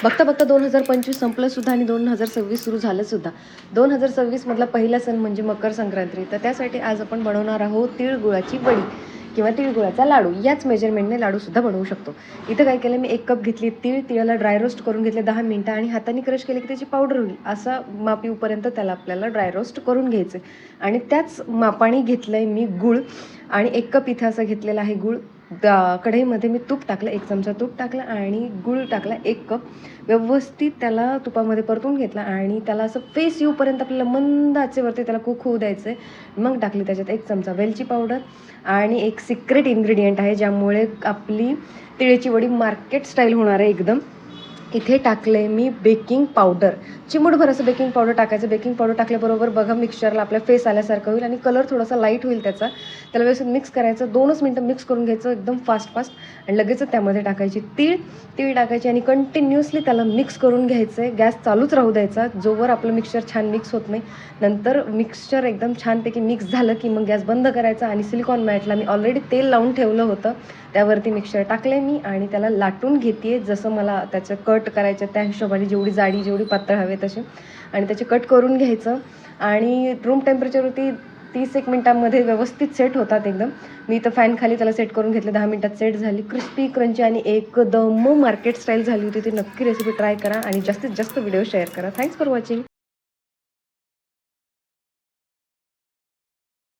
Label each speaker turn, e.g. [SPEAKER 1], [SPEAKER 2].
[SPEAKER 1] बघता बघता 2025 संपलंसुद्धा आणि 2026 सुरू झालंसुद्धा. 2026मधला पहिला सण म्हणजे मकर संक्रांती. तर त्यासाठी आज आपण बनवणार आहोत तिळगुळाची वडी किंवा तिळगुळाचा लाडू. याच मेजरमेंटने लाडूसुद्धा बनवू शकतो. इथं काय केलं मी 1 कप घेतली तिळाला ड्राय रोस्ट करून घेतले 10 मिनिटं आणि हाताने क्रश केले की त्याची पावडर होईल. असा माप येऊपर्यंत त्याला आपल्याला ड्राय रोस्ट करून घ्यायचं आणि त्याच मापाने घेतलं आहे मी गूळ आणि 1 कप इथं असं घेतलेला आहे गूळ. कढईमध्ये मी तूप टाकलं, 1 चमचा तूप टाकला आणि गूळ टाकला 1 कप. व्यवस्थित त्याला तुपामध्ये परतून घेतला आणि त्याला असं फेस येऊपर्यंत आपल्याला मंद आचेवरती त्याला कुक होऊ द्यायचं आहे. मग टाकली त्याच्यात 1 चमचा वेलची पावडर आणि एक सिक्रेट इन्ग्रेडियंट आहे ज्यामुळे आपली तिळाची वडी मार्केट स्टाईल होणार आहे एकदम. इथे टाकले मी बेकिंग पावडर, चिमूटभर असं बेकिंग पावडर टाकायचं. बेकिंग पावडर टाकल्याबरोबर बघा मिक्सचरला आपल्या फेस आल्यासारखं होईल आणि कलर थोडासा लाईट होईल त्याचा. त्याला व्यवस्थित मिक्स करायचं, 2च मिनटं मिक्स करून घ्यायचं एकदम फास्ट आणि लगेचच त्यामध्ये टाकायची तीळ टाकायची आणि कंटिन्युअसली त्याला मिक्स करून घ्यायचं आहे. गॅस चालूच राहू द्यायचा जोवर आपलं मिक्सचर छान मिक्स होत नाही. नंतर मिक्सचर एकदम छानपैकी मिक्स झालं की मग गॅस बंद करायचा आणि सिलिकॉन मॅटला मी ऑलरेडी तेल लावून ठेवलं होतं त्यावरती मिक्सचर टाकले मी आणि त्याला लाटून घेते जसं मला त्याचं कट करायचं त्या हिशोबाने, जेवढी जाडी जेवढी पातळ हवे तसे, आणि त्याचे कट करून घ्यायचं. आणि रूम टेम्परेचरवरती 30 मिनिटांमध्ये व्यवस्थित सेट होतात एकदम. मी इथं फॅन खाली त्याला सेट करून घेतलं, 10 मिनिटात सेट झाली. क्रिस्पी क्रंची आणि एकदम मार्केट स्टाईल झाली होती. ती नक्की रेसिपी ट्राय करा आणि जास्तीत जास्त व्हिडिओ शेअर करा. Thanks for watching.